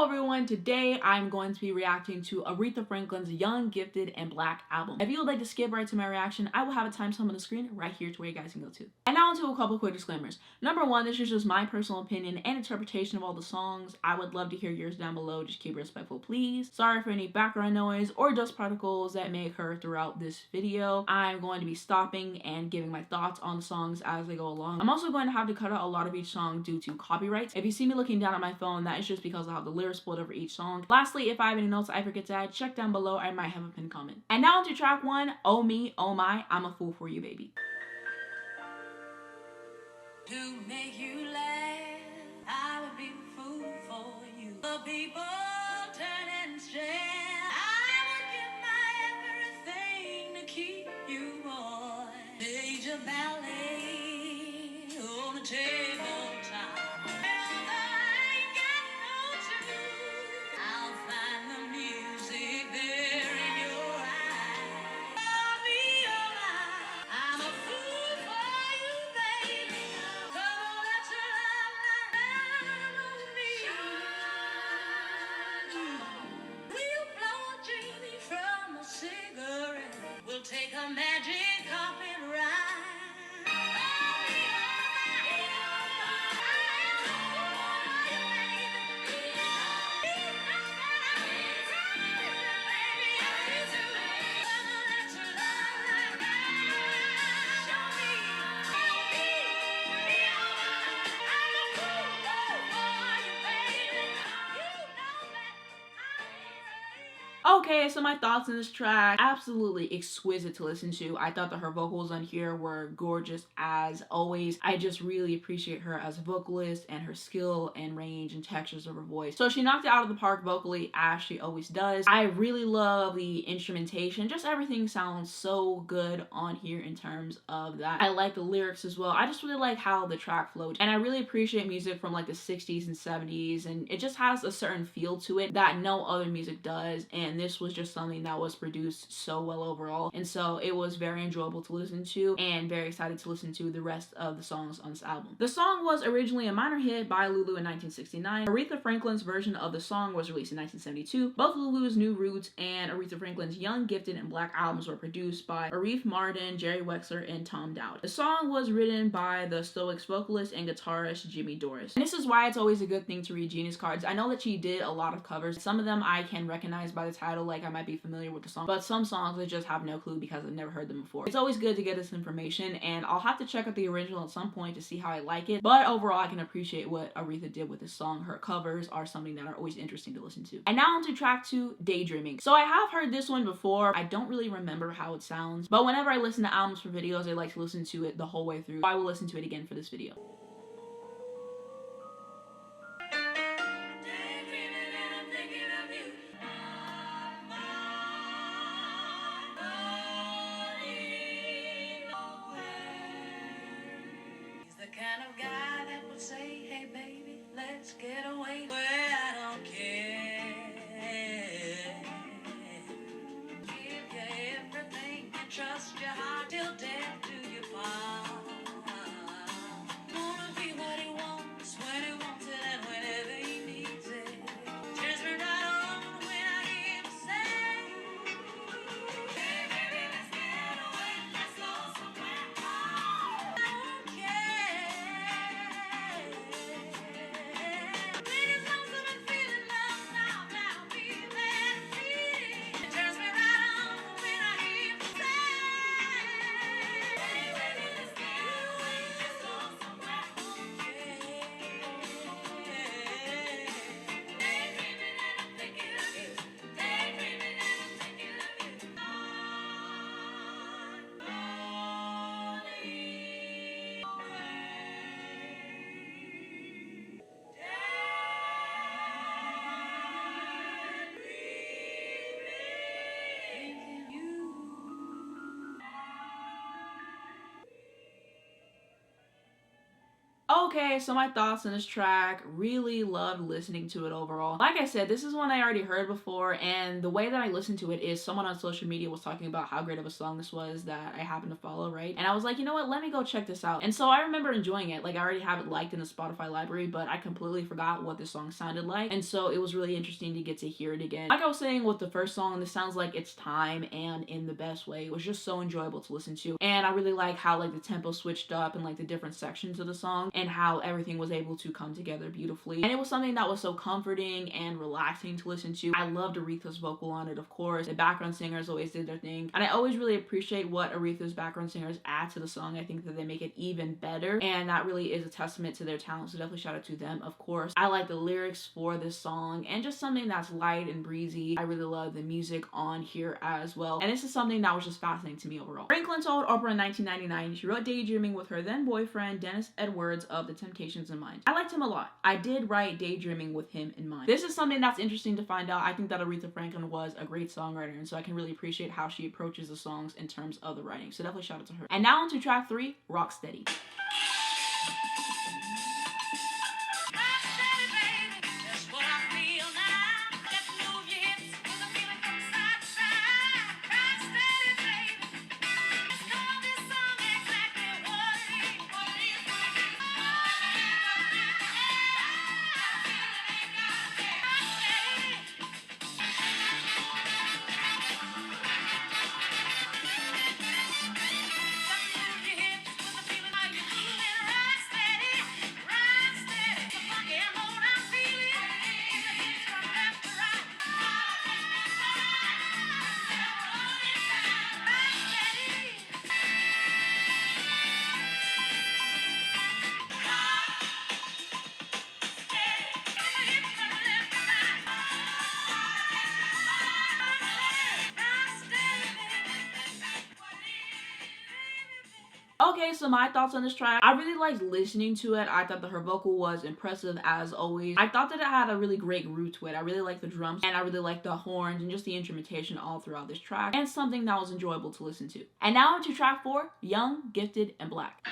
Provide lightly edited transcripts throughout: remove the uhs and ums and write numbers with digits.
Hello everyone, today I'm going to be reacting to Aretha Franklin's Young, Gifted, and Black album. If you would like to skip right to my reaction, I will have a timestamp on the screen right here to where you guys can go to. And now onto a couple quick disclaimers. Number one, this is just my personal opinion and interpretation of all the songs. I would love to hear yours down below, just keep it respectful please. Sorry for any background noise or dust particles that may occur throughout this video. I'm going to be stopping and giving my thoughts on the songs as they go along. I'm also going to have to cut out a lot of each song due to copyrights. If you see me looking down at my phone, that is just because I'll have the lyrics split over each song. Lastly, if I have any notes I forget to add, check down below. I might have a pinned comment. And now onto track one, Oh Me, Oh My, I'm a Fool for You, Baby. To make you laugh, I would be a fool for you. The people turn and stare. I would give my everything to keep you warm. Stage a ballet on the tabletop. Take a magic carpet ride. Okay, so my thoughts on this track, absolutely exquisite to listen to. I thought that her vocals on here were gorgeous as always. I just really appreciate her as a vocalist and her skill and range and textures of her voice. So she knocked it out of the park vocally as she always does. I really love the instrumentation. Just everything sounds so good on here in terms of that. I like the lyrics as well. I just really like how the track flowed. And I really appreciate music from like the 60s and 70s, and it just has a certain feel to it that no other music does. And this was just something that was produced so well overall, and so it was very enjoyable to listen to and very excited to listen to the rest of the songs on this album. The song was originally a minor hit by Lulu in 1969. Aretha Franklin's version of the song was released in 1972. Both Lulu's New Roots and Aretha Franklin's Young, Gifted, and Black albums were produced by Arif Mardin, Jerry Wexler, and Tom Dowd. The song was written by the Stoics vocalist and guitarist Jimmy Doris. And this is why it's always a good thing to read Genius cards. I know that she did a lot of covers. Some of them I can recognize by the title, like I might be familiar with the song, but some songs I just have no clue because I've never heard them before. It's always good to get this information, and I'll have to check out the original at some point to see how I like it, but overall I can appreciate what Aretha did with this song. Her covers are something that are always interesting to listen to. And now on to track two, Daydreaming. So I have heard this one before. I don't really remember how it sounds, but whenever I listen to albums for videos, I like to listen to it the whole way through. I will listen to it again for this video. Kind of guy that would say, hey baby, let's get away. Well, I don't care. Give you everything and trust your heart till death do you part. Wanna be what he wants when he wants it and whenever he needs it. Turns me right on when I hear him say, hey baby, let's get away, let's go somewhere. I don't care. Please don't Okay, so my thoughts on this track, really loved listening to it overall. Like I said, this is one I already heard before, and the way that I listened to it is someone on social media was talking about how great of a song this was that I happened to follow, right? And I was like, you know what, let me go check this out. And so I remember enjoying it. Like, I already have it liked in the Spotify library, but I completely forgot what this song sounded like. And so it was really interesting to get to hear it again. Like I was saying with the first song, this sounds like it's time and in the best way. It was just so enjoyable to listen to. And I really like how like the tempo switched up and like the different sections of the song and how everything was able to come together beautifully. And it was something that was so comforting and relaxing to listen to. I loved Aretha's vocal on it, of course. The background singers always did their thing. And I always really appreciate what Aretha's background singers add to the song. I think that they make it even better. And that really is a testament to their talent. So definitely shout out to them, of course. I like the lyrics for this song and just something that's light and breezy. I really love the music on here as well. And this is something that was just fascinating to me overall. Franklin told Oprah in 1999 she wrote Daydreaming with her then boyfriend Dennis Edwards of The Temptations in mind. I liked him a lot. I did write Daydreaming with him in mind. This is something that's interesting to find out. I think that Aretha Franklin was a great songwriter, and so I can really appreciate how she approaches the songs in terms of the writing. So definitely shout out to her. And now on to track 3, Rocksteady. Okay, so my thoughts on this track. I really liked listening to it. I thought that her vocal was impressive as always. I thought that it had a really great groove to it. I really liked the drums and I really liked the horns and just the instrumentation all throughout this track, and something that was enjoyable to listen to. And now on to track 4, Young, Gifted, and Black.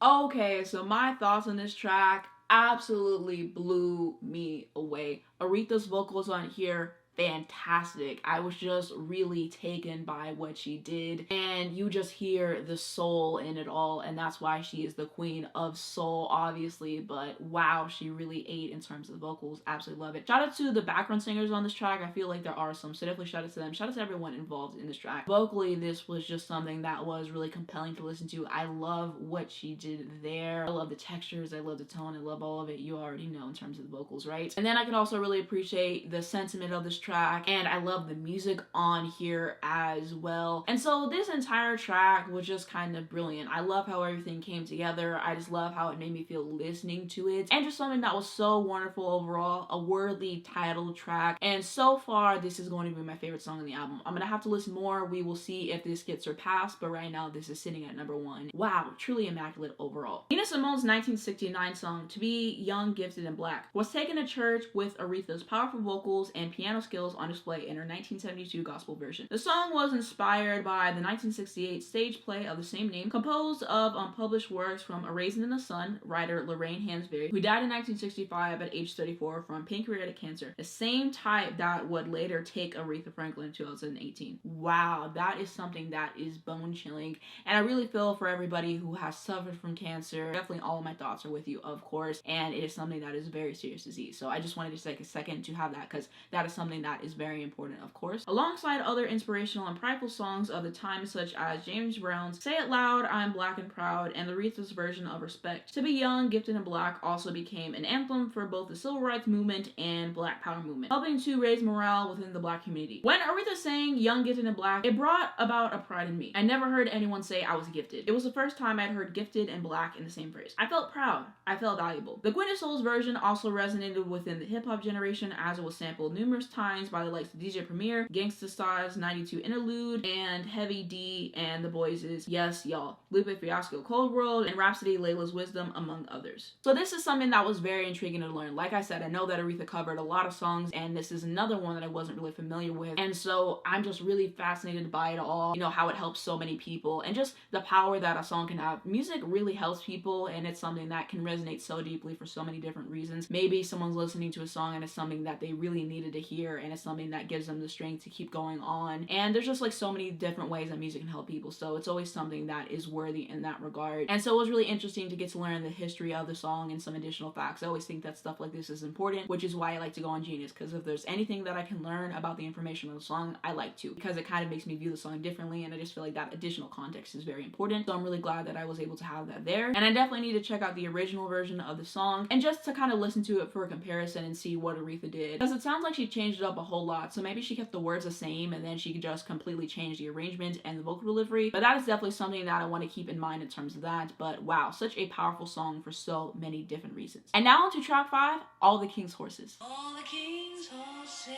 Okay, so my thoughts on this track absolutely blew me away. Aretha's vocals on here, fantastic. I was just really taken by what she did, and you just hear the soul in it all, and that's why she is the queen of soul, obviously. But wow, she really ate in terms of vocals. Absolutely love it. Shout out to the background singers on this track. I feel like there are some, so definitely shout out to them. Shout out to everyone involved in this track. Vocally, this was just something that was really compelling to listen to. I love what she did there. I love the textures, I love the tone, I love all of it. You already know in terms of the vocals, right? And then I can also really appreciate the sentiment of this track, and I love the music on here as well. And so this entire track was just kind of brilliant. I love how everything came together. I just love how it made me feel listening to it, and just something that was so wonderful overall. A worthy title track, and so far this is going to be my favorite song on the album. I'm gonna have to listen more. We will see if this gets surpassed, but right now this is sitting at number 1. Wow, truly immaculate overall. Nina Simone's 1969 song To Be Young, Gifted, and Black was taken to church with Aretha's powerful vocals and piano skills skills on display in her 1972 gospel version. The song was inspired by the 1968 stage play of the same name, composed of unpublished works from A Raisin in the Sun, writer Lorraine Hansberry, who died in 1965 at age 34 from pancreatic cancer, the same type that would later take Aretha Franklin in 2018. Wow, that is something that is bone-chilling, and I really feel for everybody who has suffered from cancer. Definitely all of my thoughts are with you, of course, and it is something that is a very serious disease. So I just wanted to take a second to have that, because that is something that is very important, of course. Alongside other inspirational and prideful songs of the time, such as James Brown's Say It Loud, I'm Black and Proud, and Aretha's version of Respect to Be Young, Gifted, and Black also became an anthem for both the civil rights movement and Black Power movement, helping to raise morale within the Black community. When Aretha sang Young, Gifted, and Black, it brought about a pride in me. I never heard anyone say I was gifted. It was the first time I'd heard gifted and black in the same phrase. I felt proud. I felt valuable. The Gwyneth Souls version also resonated within the hip-hop generation, as it was sampled numerous times by the likes of DJ Premier, Gangsta Star's 92 Interlude, and Heavy D and the Boys' Yes Y'all, Lupe Fiasco Cold World, and Rhapsody Layla's Wisdom, among others. So this is something that was very intriguing to learn. Like I said, I know that Aretha covered a lot of songs, and this is another one that I wasn't really familiar with, and so I'm just really fascinated by it all, you know, how it helps so many people, and just the power that a song can have. Music really helps people, and it's something that can resonate so deeply for so many different reasons. Maybe someone's listening to a song and it's something that they really needed to hear, and it's something that gives them the strength to keep going on, and there's just like so many different ways that music can help people, so it's always something that is worthy in that regard. And so it was really interesting to get to learn the history of the song and some additional facts. I always think that stuff like this is important, which is why I like to go on Genius, because if there's anything that I can learn about the information of the song, I like to, because it kind of makes me view the song differently, and I just feel like that additional context is very important. So I'm really glad that I was able to have that there, and I definitely need to check out the original version of the song, and just to kind of listen to it for a comparison and see what Aretha did, because it sounds like she changed it up a whole lot. So maybe she kept the words the same, and then she could just completely change the arrangement and the vocal delivery, but that is definitely something that I want to keep in mind in terms of that. But wow, such a powerful song for so many different reasons. And now on to track 5, All the King's Horses. All the king's horses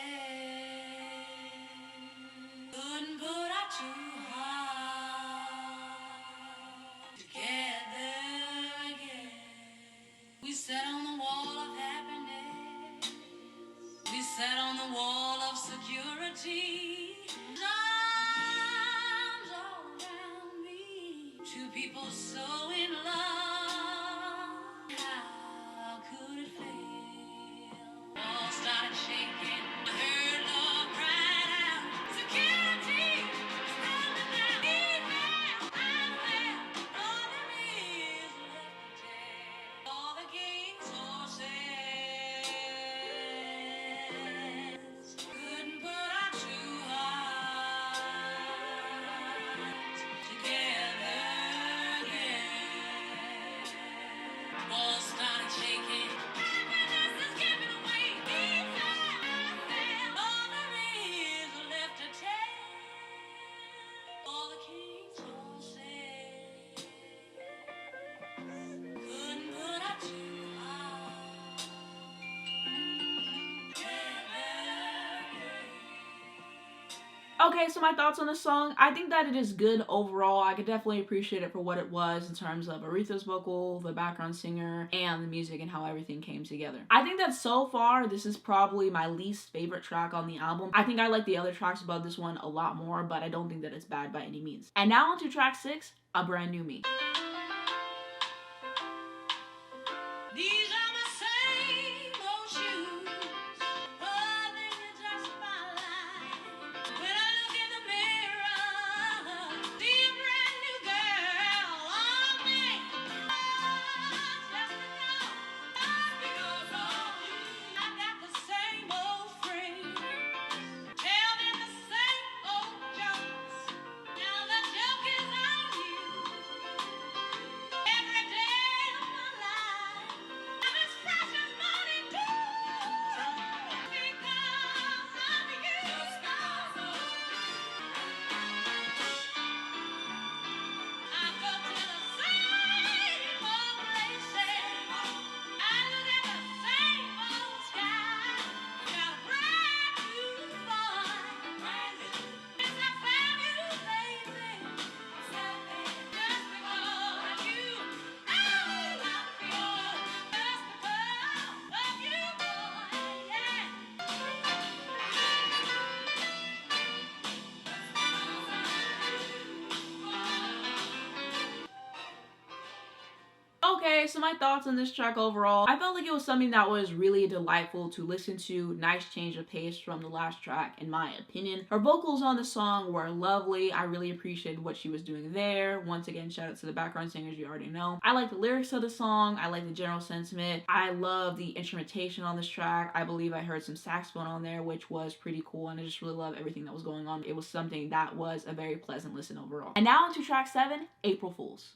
couldn't put out too hard together again. We sat on the wall of happiness. We sat on the wall of security. Arms all around me. Two people so in love. How could it fail? Walls started shaking. I heard love cried out. Security, stand down. Defense, I fell. All there is left to tell. All the king's horses couldn't put out two hearts together again. Walls started shaking. Happiness is giving away. All there is left to tell. All the king's horses couldn't put out two hearts together. Okay, so my thoughts on the song. I think that it is good overall. I could definitely appreciate it for what it was in terms of Aretha's vocal, the background singer, and the music and how everything came together. I think that so far, this is probably my least favorite track on the album. I think I like the other tracks above this one a lot more, but I don't think that it's bad by any means. And now on to track 6, A Brand New Me. These are my same old shoes. Oh, they just my life. When I look in the mirror, see a brand new girl on me. Just enough because of you. I got the same old friends, telling the same old jokes. Now the joke is on you. Okay, so my thoughts on this track overall. I felt like it was something that was really delightful to listen to. Nice change of pace from the last track, in my opinion. Her vocals on the song were lovely. I really appreciated what she was doing there. Once again, shout out to the background singers, you already know. I like the lyrics of the song. I like the general sentiment. I love the instrumentation on this track. I believe I heard some saxophone on there, which was pretty cool, and I just really love everything that was going on. It was something that was a very pleasant listen overall. And now onto track 7, April Fools.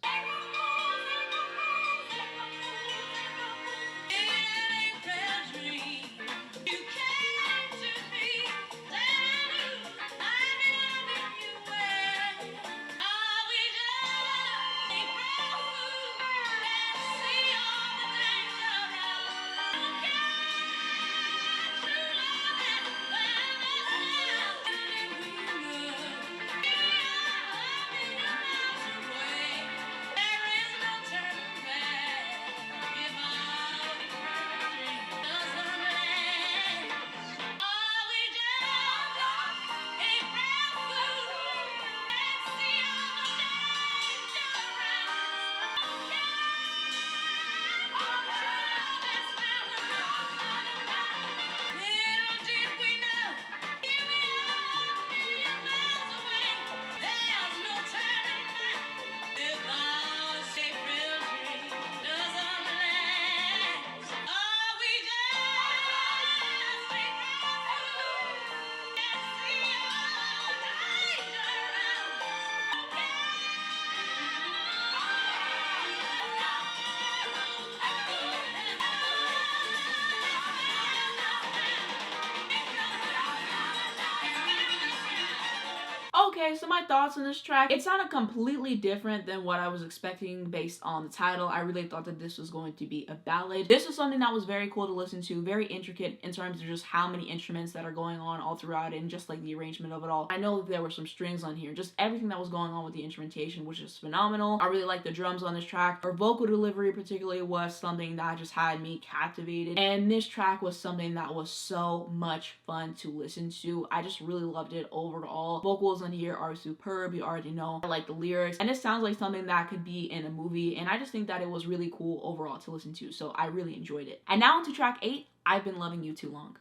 Okay, so my thoughts on this track. It sounded completely different than what I was expecting based on the title. I really thought that this was going to be a ballad. This was something that was very cool to listen to, very intricate in terms of just how many instruments that are going on all throughout it and just like the arrangement of it all. I know that there were some strings on here, just everything that was going on with the instrumentation, which is phenomenal. I really like the drums on this track. Her vocal delivery particularly was something that just had me captivated, and this track was something that was so much fun to listen to. I just really loved it overall. Vocals on here are superb, you already know. I like the lyrics, and it sounds like something that could be in a movie, and I just think that it was really cool overall to listen to, so I really enjoyed it. And now onto track 8, I've Been Loving You Too Long.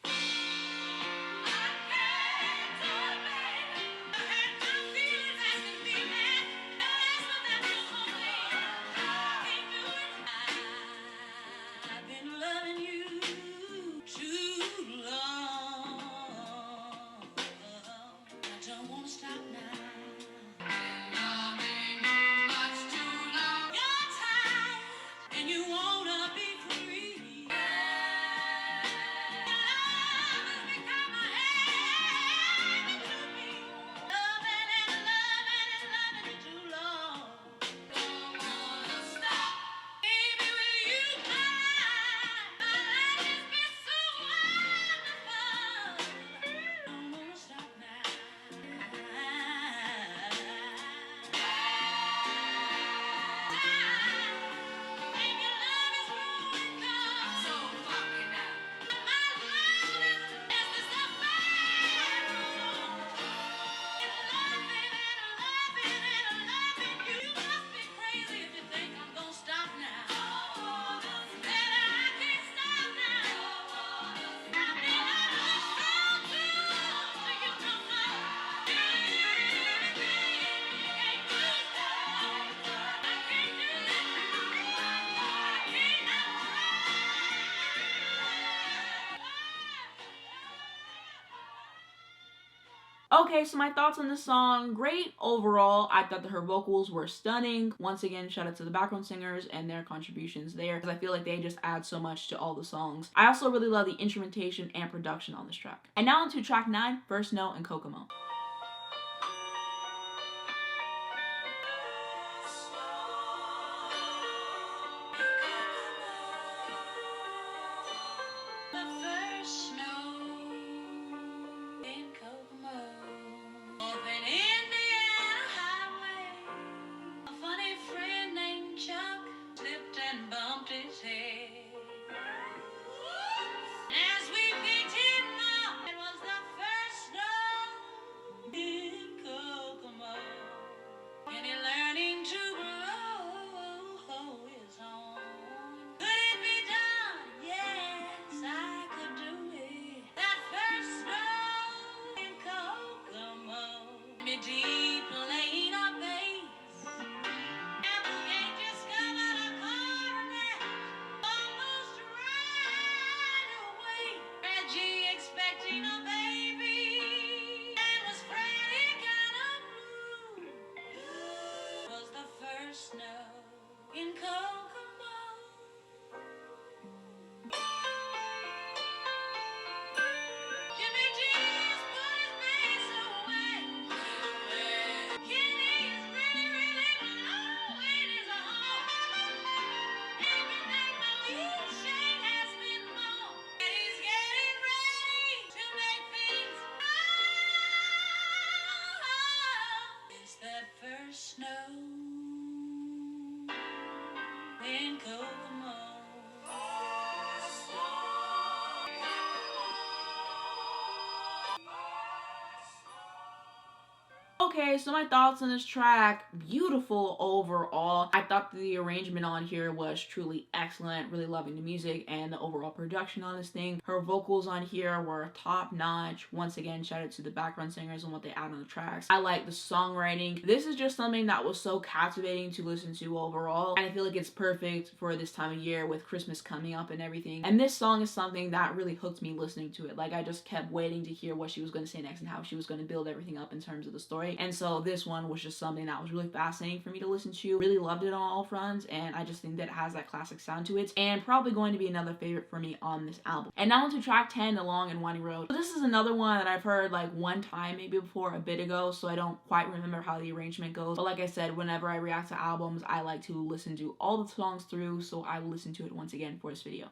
Okay, so my thoughts on this song, great overall. I thought that her vocals were stunning. Once again, shout out to the background singers and their contributions there, because I feel like they just add so much to all the songs. I also really love the instrumentation and production on this track. And now onto track 9, First Note and Kokomo. The first snow in Kokomo, open Indiana highway. A funny friend named Chuck slipped and bumped his head. As we picked him up, it was the first snow Okay, so my thoughts on this track, beautiful overall. I thought the arrangement on here was truly excellent, really loving the music and the overall production on this thing. Her vocals on here were top notch. Once again, shout out to the background singers and what they add on the tracks. I like the songwriting. This is just something that was so captivating to listen to overall, and I feel like it's perfect for this time of year with Christmas coming up and everything. And this song is something that really hooked me listening to it. Like, I just kept waiting to hear what she was going to say next and how she was going to build everything up in terms of the story. And so this one was just something that was really fascinating for me to listen to. Really loved it on all fronts, and I just think that it has that classic sound to it, and probably going to be another favorite for me on this album. And now onto track 10, The Long and Winding Road. So this is another one that I've heard like one time maybe before, a bit ago, so I don't quite remember how the arrangement goes. But like I said, whenever I react to albums, I like to listen to all the songs through, so I will listen to it once again for this video.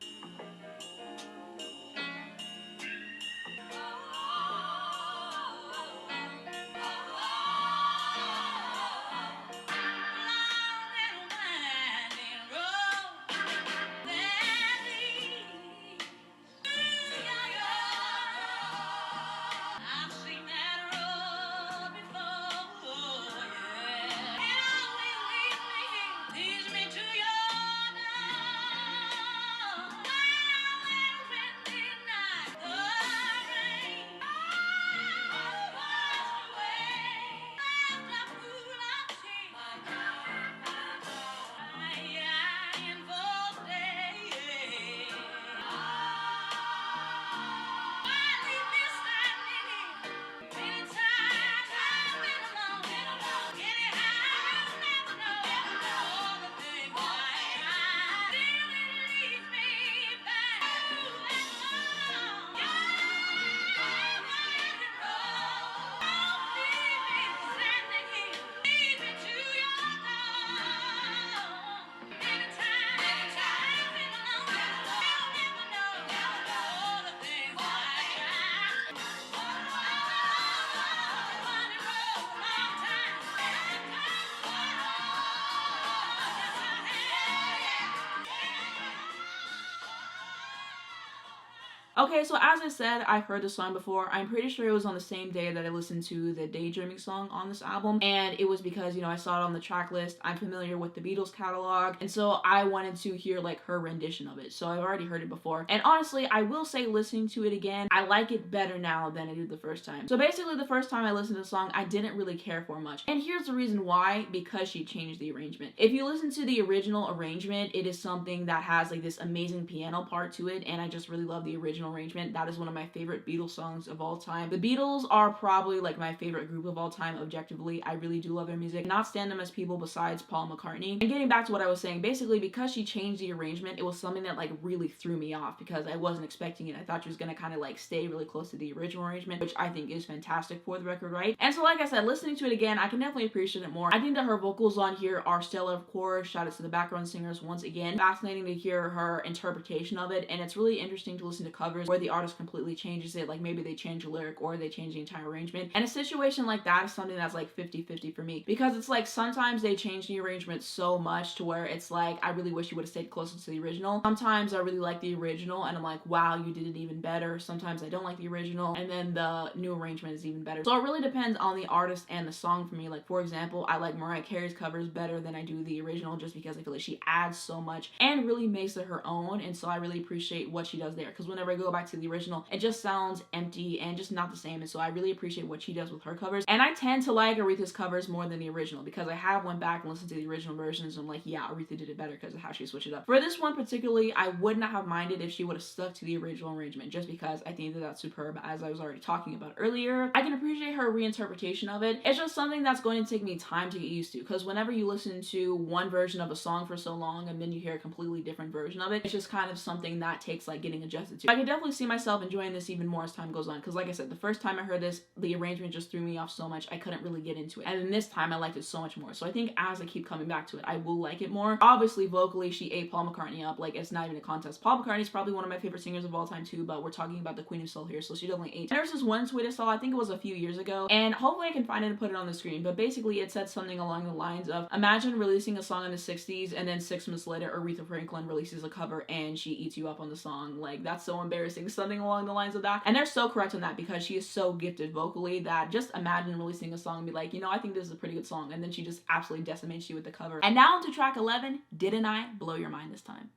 Okay, so as I said, I've heard this song before. I'm pretty sure it was on the same day that I listened to the Daydreaming song on this album, and it was because, you know, I saw it on the track list. I'm familiar with the Beatles catalog, and so I wanted to hear like her rendition of it. So I've already heard it before, and honestly, I will say listening to it again, I like it better now than I did the first time. So basically, the first time I listened to the song, I didn't really care for much, and here's the reason why: because she changed the arrangement. If you listen to the original arrangement, it is something that has like this amazing piano part to it, and I just really love the original arrangement. That is one of my favorite Beatles songs of all time. The Beatles are probably like my favorite group of all time objectively. I really do love their music. Not stand them as people besides Paul McCartney. And getting back to what I was saying, basically because she changed the arrangement, it was something that like really threw me off because I wasn't expecting it. I thought she was gonna kind of like stay really close to the original arrangement, which I think is fantastic for the record, right? And so like I said, listening to it again, I can definitely appreciate it more. I think that her vocals on here are stellar, of course. Shout out to the background singers once again. Fascinating to hear her interpretation of it, and it's really interesting to listen to covers where the artist completely changes it, like maybe they change a lyric or they change the entire arrangement. And a situation like that is something that's like 50-50 for me, because it's like sometimes they change the arrangement so much to where it's like I really wish you would have stayed closer to the original. Sometimes I really like the original and I'm like, wow, you did it even better. Sometimes I don't like the original and then the new arrangement is even better. So it really depends on the artist and the song for me. Like for example, I like Mariah Carey's covers better than I do the original, just because I feel like she adds so much and really makes it her own, and so I really appreciate what she does there, because whenever I go back to the original, it just sounds empty and just not the same, and so I really appreciate what she does with her covers. And I tend to like Aretha's covers more than the original, because I have went back and listened to the original versions and I'm like, yeah, Aretha did it better because of how she switched it up. For this one particularly, I would not have minded if she would have stuck to the original arrangement, just because I think that that's superb, as I was already talking about earlier. I can appreciate her reinterpretation of it. It's just something that's going to take me time to get used to, because whenever you listen to one version of a song for so long and then you hear a completely different version of it, it's just kind of something that takes like getting adjusted to. I can definitely see myself enjoying this even more as time goes on, because like I said, the first time I heard this, the arrangement just threw me off so much I couldn't really get into it, and then this time I liked it so much more. So I think as I keep coming back to it, I will like it more. Obviously vocally she ate Paul McCartney up, like it's not even a contest. Paul McCartney is probably one of my favorite singers of all time too, but we're talking about the Queen of Soul here, so she definitely ate. There's this one tweet I saw, I think it was a few years ago, and hopefully I can find it and put it on the screen, but basically it said something along the lines of, imagine releasing a song in the 60s and then 6 months later Aretha Franklin releases a cover and she eats you up on the song. Like, that's so embarrassing. embarrassing, something along the lines of that. And they're so correct on that because she is so gifted vocally that just imagine releasing a song and be like, you know, I think this is a pretty good song, and then she just absolutely decimates you with the cover. And now onto track 11, Didn't I Blow Your Mind This Time?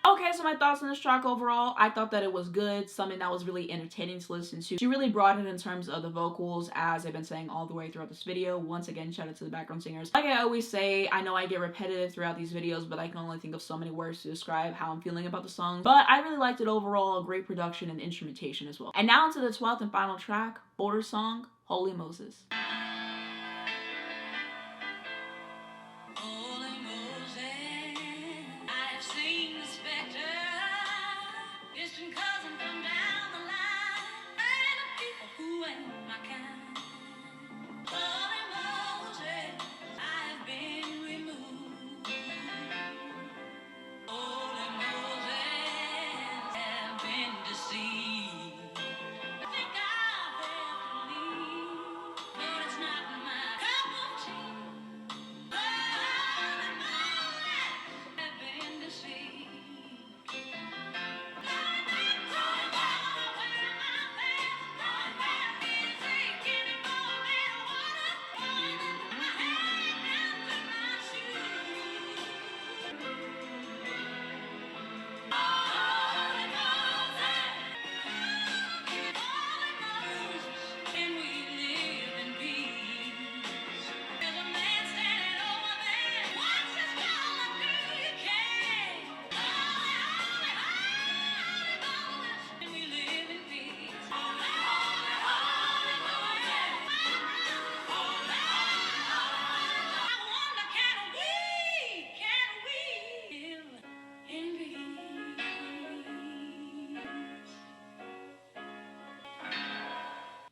Okay, so my thoughts on this track overall, I thought that it was good, something that was really entertaining to listen to. She really brought it in terms of the vocals, as I've been saying all the way throughout this video. Once again, shout out to the background singers. Like I always say, I know I get repetitive throughout these videos, but I can only think of so many words to describe how I'm feeling about the song. But I really liked it overall, great production and instrumentation as well. And now into the 12th and final track, Border song, Holy Moses.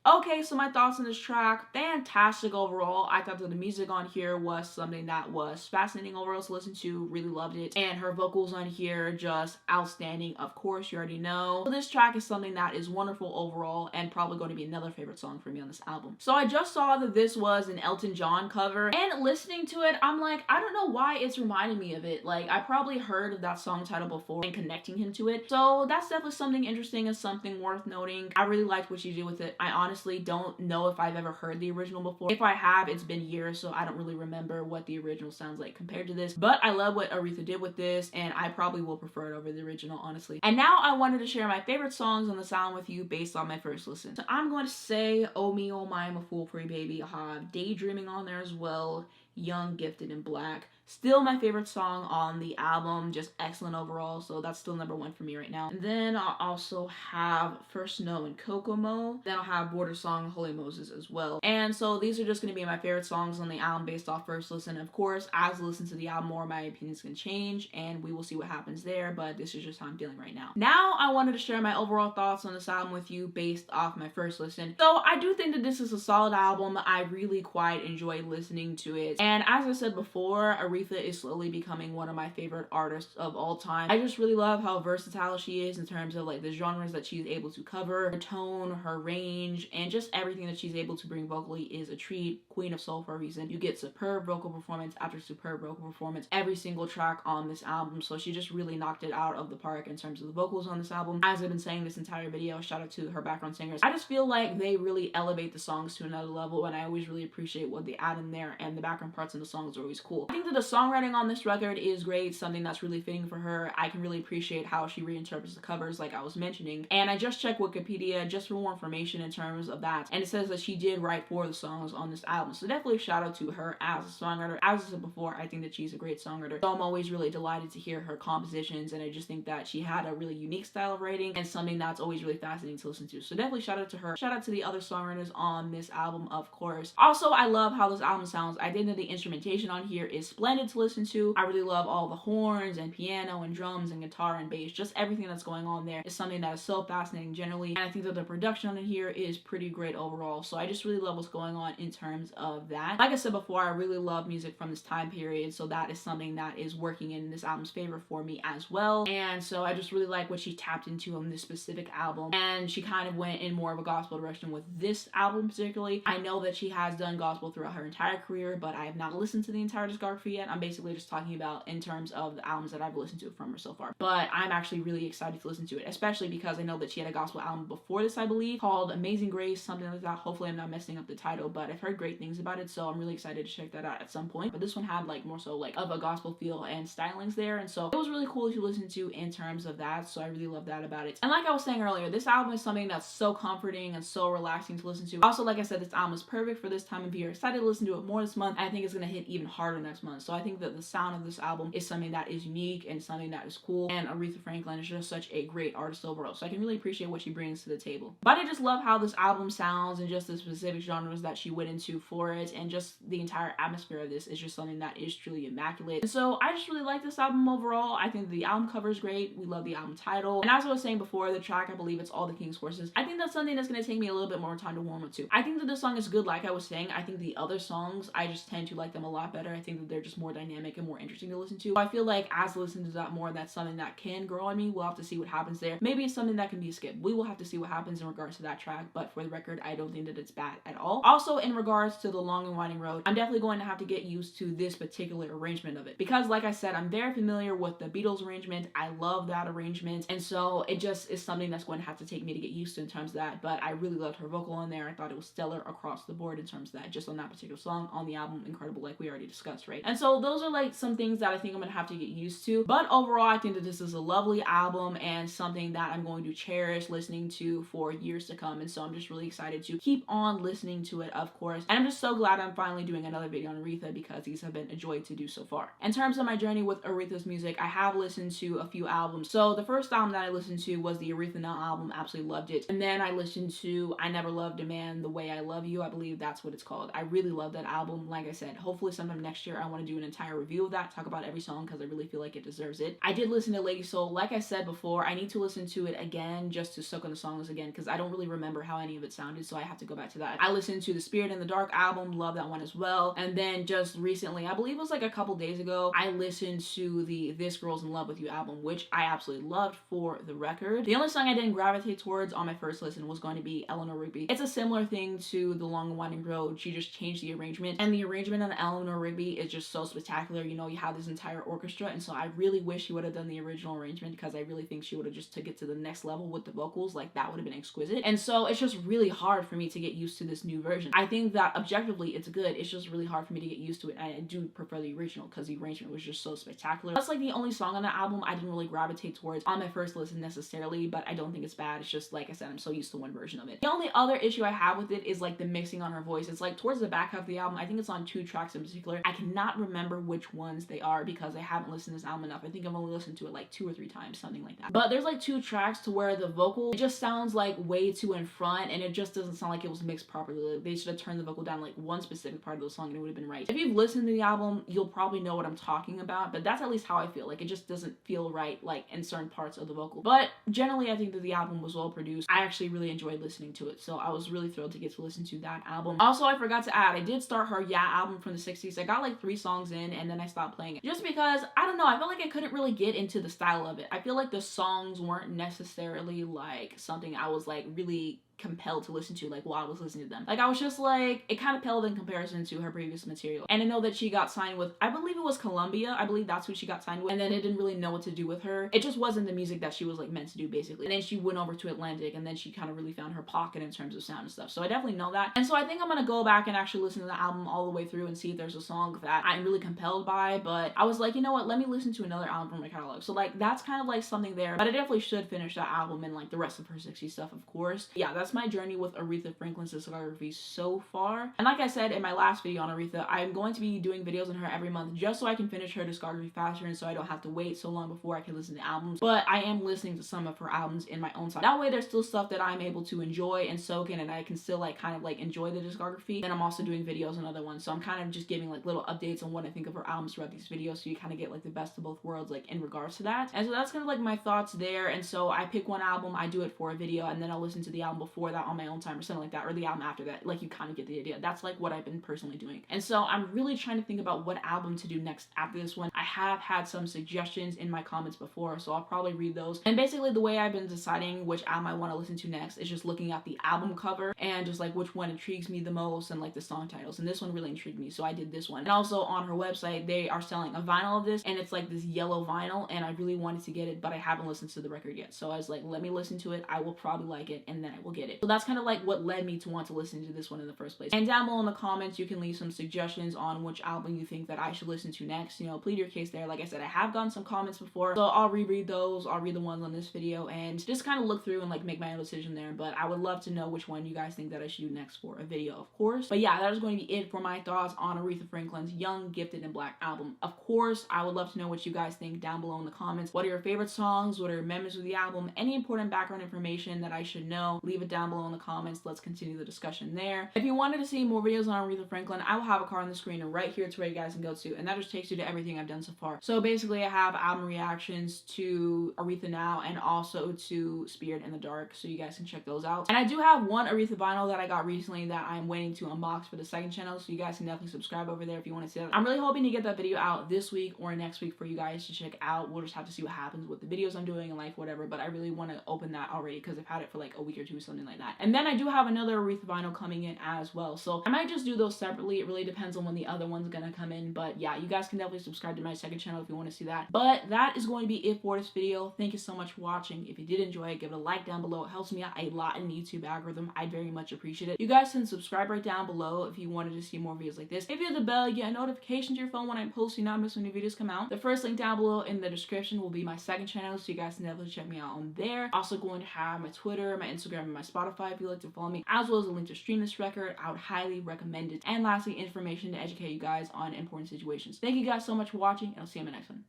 Okay, so my thoughts on this track, fantastic overall. I thought that the music on here was something that was fascinating overall to listen to, really loved it. And her vocals on here, just outstanding, of course, you already know. So this track is something that is wonderful overall and probably going to be another favorite song for me on this album. So I just saw that this was an Elton John cover, and listening to it, I'm like, I don't know why it's reminding me of it. Like, I probably heard of that song title before and connecting him to it. So that's definitely something interesting and something worth noting. I really liked what she did with it. I honestly don't know if I've ever heard the original before. If I have, it's been years, so I don't really remember what the original sounds like compared to this. But I love what Aretha did with this, and I probably will prefer it over the original, honestly. And now I wanted to share my favorite songs on this album with you based on my first listen. So I'm going to say Oh Me, Oh My, I'm a Fool for You, Baby. I have Daydreaming on there as well. Young, Gifted, and Black. Still my favorite song on the album, just excellent overall, so that's still number one for me right now. And then I'll also have First Snow and Kokomo. Then I'll have Border Song, Holy Moses as well. And so these are just going to be my favorite songs on the album based off first listen. Of course, as I listen to the album more, my opinions can change, and we will see what happens there, but this is just how I'm feeling right now. Now I wanted to share my overall thoughts on this album with you based off my first listen. So I do think that this is a solid album. I really quite enjoyed listening to it. And as I said before, Aretha is slowly becoming one of my favorite artists of all time. I just really love how versatile she is in terms of like the genres that she's able to cover, her tone, her range, and just everything that she's able to bring vocally is a treat. Queen of Soul for a reason. You get superb vocal performance after superb vocal performance every single track on this album, so she just really knocked it out of the park in terms of the vocals on this album. As I've been saying this entire video, shout out to her background singers. I just feel like they really elevate the songs to another level, and I always really appreciate what they add in there, and the background parts in the songs are always cool. I think that the songwriting on this record is great, something that's really fitting for her. I can really appreciate how she reinterprets the covers like I was mentioning, and I just checked Wikipedia just for more information in terms of that, and it says that she did write 4 of the songs on this album, so definitely shout out to her as a songwriter. As I said before, I think that she's a great songwriter, so I'm always really delighted to hear her compositions, and I just think that she had a really unique style of writing and something that's always really fascinating to listen to, so definitely shout out to her. Shout out to the other songwriters on this album, of course. Also, I love how this album sounds. I think that the instrumentation on here is splendid to listen to. I really love all the horns and piano and drums and guitar and bass. Just everything that's going on there is something that is so fascinating generally, and I think that the production on here is pretty great overall, so I just really love what's going on in terms of that. Like I said before, I really love music from this time period, so that is something that is working in this album's favor for me as well, and so I just really like what she tapped into on this specific album, and she kind of went in more of a gospel direction with this album particularly. I know that she has done gospel throughout her entire career, but I have not listened to the entire discography yet. I'm basically just talking about in terms of the albums that I've listened to from her so far, but I'm actually really excited to listen to it, especially because I know that she had a gospel album before this, I believe, called Amazing Grace, something like that. Hopefully I'm not messing up the title, but I've heard great things about it, so I'm really excited to check that out at some point. But this one had like more so like of a gospel feel and stylings there, and so it was really cool to listen to in terms of that, so I really love that about it. And like I was saying earlier, this album is something that's so comforting and so relaxing to listen to. Also, like I said, this album is perfect for this time of year. Excited to listen to it more this month. I think it's gonna hit even harder next month, so I think that the sound of this album is something that is unique and something that is cool, and Aretha Franklin is just such a great artist overall, so I can really appreciate what she brings to the table. But I just love how this album sounds and just the specific genres that she went into for it, and just the entire atmosphere of this is just something that is truly immaculate. And so I just really like this album overall. I think the album cover is great. We love the album title, and as I was saying before, the track, I believe it's All the King's Horses. I think that's something that's going to take me a little bit more time to warm up to. I think that this song is good, like I was saying. I think the other songs, I just tend to like them a lot better. I think that they're just more dynamic and more interesting to listen to. So I feel like as I listen to that more, that's something that can grow on me. We'll have to see what happens there. Maybe it's something that can be skipped. We will have to see what happens in regards to that track, but for the record, I don't think that it's bad at all. Also, in regards to the Long and Winding Road, I'm definitely going to have to get used to this particular arrangement of it, because like I said, I'm very familiar with the Beatles arrangement. I love that arrangement, and so it just is something that's going to have to take me to get used to in terms of that, but I really loved her vocal on there. I thought it was stellar across the board in terms of that, just on that particular song on the album. Incredible, like we already discussed, right? And so those are like some things that I think I'm gonna have to get used to, but overall I think that this is a lovely album and something that I'm going to cherish listening to for years to come, and so I'm just really excited to keep on listening to it, of course, and I'm just so glad I'm finally doing another video on Aretha, because these have been a joy to do so far. In terms of my journey with Aretha's music, I have listened to a few albums. So the first album that I listened to was the Aretha Now album. Absolutely loved it. And then I listened to I Never Loved a Man the Way I Love You. I believe that's what it's called. I really love that album. Like I said, hopefully sometime next year I want to do an entire review of that, talk about every song, because I really feel like it deserves it. I did listen to Lady Soul. Like I said before, I need to listen to it again just to soak in the songs again, because I don't really remember how any of it sounded, so I have to go back to that. I listened to the Spirit in the Dark album. Love that one as well. And then just recently, I believe it was like a couple days ago, I listened to the This Girl's in Love with You album, which I absolutely loved for the record. The only song I didn't gravitate towards on my first listen was going to be Eleanor Rigby. It's a similar thing to The Long and Winding Road. She just changed the arrangement, and the arrangement on Eleanor Rigby is just so spectacular. You know, you have this entire orchestra, and so I really wish she would have done the original arrangement, because I really think she would have just took it to the next level with the vocals. Like, that would have been exquisite. And so it's just really hard for me to get used to this new version. I think that objectively it's good. It's just really hard for me to get used to it. I do prefer the original because the arrangement was just so spectacular. That's like the only song on that album I didn't really gravitate towards on my first listen necessarily, but I don't think it's bad. It's just, like I said, I'm so used to one version of it. The only other issue I have with it is like the mixing on her voice. It's like towards the back half of the album. I think it's on 2 tracks in particular. I cannot remember which ones they are because I haven't listened to this album enough. I think I've only listened to it like 2 or 3 times, something like that. But there's like 2 tracks to where the vocal, it just sounds like way too in front, and it just doesn't sound like it was mixed properly. Like, they should have turned the vocal down like one specific part of the song and it would have been right. If you've listened to the album, you'll probably know what I'm talking about, but that's at least how I feel. Like, it just doesn't feel right like in certain parts of the vocal. But generally, I think that the album was well produced. I actually really enjoyed listening to it, so I was really thrilled to get to listen to that album. Also, I forgot to add, I did start her Yeah album from the 60s. I got like 3 songs songs in and then I stopped playing it. Just because, I don't know, I felt like I couldn't really get into the style of it. I feel like the songs weren't necessarily like something I was like really compelled to listen to like while I was listening to them. Like I was just like, it kind of paled in comparison to her previous material. And I know that she got signed with, I believe it was Columbia. I believe that's who she got signed with. And then it didn't really know what to do with her. It just wasn't the music that she was like meant to do basically. And then she went over to Atlantic and then she kind of really found her pocket in terms of sound and stuff. So I definitely know that. And so I think I'm gonna go back and actually listen to the album all the way through and see if there's a song that I'm really compelled by. But I was like, you know what, let me listen to another album from my catalog. So like that's kind of like something there. But I definitely should finish that album and like the rest of her 60s stuff, of course. Yeah, that's my journey with Aretha Franklin's discography so far. And like I said in my last video on Aretha, I'm going to be doing videos on her every month just so I can finish her discography faster and so I don't have to wait so long before I can listen to albums. But I am listening to some of her albums in my own time. That way there's still stuff that I'm able to enjoy and soak in and I can still like kind of like enjoy the discography. Then I'm also doing videos on other ones. So I'm kind of just giving like little updates on what I think of her albums throughout these videos so you kind of get like the best of both worlds like in regards to that. And so that's kind of like my thoughts there. And so I pick one album, I do it for a video, and then I'll listen to the album before that on my own time or something like that, or the album after that. Like you kind of get the idea. That's like what I've been personally doing. And so I'm really trying to think about what album to do next after this one. I have had some suggestions in my comments before, so I'll probably read those. And basically the way I've been deciding which album I want to listen to next is just looking at the album cover and just like which one intrigues me the most and like the song titles. And this one really intrigued me, so I did this one. And also on her website, they are selling a vinyl of this, and it's like this yellow vinyl, and I really wanted to get it, but I haven't listened to the record yet. So I was like, let me listen to it. I will probably like it, and then I will get it. So that's kind of like what led me to want to listen to this one in the first place. And down below in the comments, you can leave some suggestions on which album you think that I should listen to next. You know, plead your case there. Like I said, I have gotten some comments before, so I'll reread those. I'll read the ones on this video and just kind of look through and like make my own decision there. But I would love to know which one you guys think that I should do next for a video, of course. But yeah, that is going to be it for my thoughts on Aretha Franklin's Young, Gifted, and Black album. Of course, I would love to know what you guys think down below in the comments. What are your favorite songs? What are your memories of the album? Any important background information that I should know? Leave it down below in the comments. Let's continue the discussion there. If you wanted to see more videos on Aretha Franklin, I will have a card on the screen right here to where you guys can go to, and that just takes you to everything I've done so far. So basically I have album reactions to Aretha Now and also to Spirit in the Dark, so you guys can check those out. And I do have one Aretha vinyl that I got recently that I'm waiting to unbox for the second channel, so you guys can definitely subscribe over there if you want to see that. I'm really hoping to get that video out this week or next week for you guys to check out. We'll just have to see what happens with the videos I'm doing in life, whatever, but I really want to open that already because I've had it for like a week or two, something like that. And then I do have another Aretha vinyl coming in as well, so I might just do those separately. It really depends on when the other one's gonna come in, but yeah, you guys can definitely subscribe to my second channel if you want to see that. But that is going to be it for this video. Thank you so much for watching. If you did enjoy it, give it a like down below. It helps me out a lot in the YouTube algorithm. I'd very much appreciate it. You guys can subscribe right down below if you wanted to see more videos like this. If you hit the bell, you get a notification to your phone when I post, you not miss when new videos come out. The first link down below in the description will be my second channel, so you guys can definitely check me out on there. Also going to have my Twitter, my Instagram, and my Spotify if you'd like to follow me, as well as a link to stream this record. I would highly recommend it. And lastly, information to educate you guys on important situations. Thank you guys so much for watching, and I'll see you in my next one.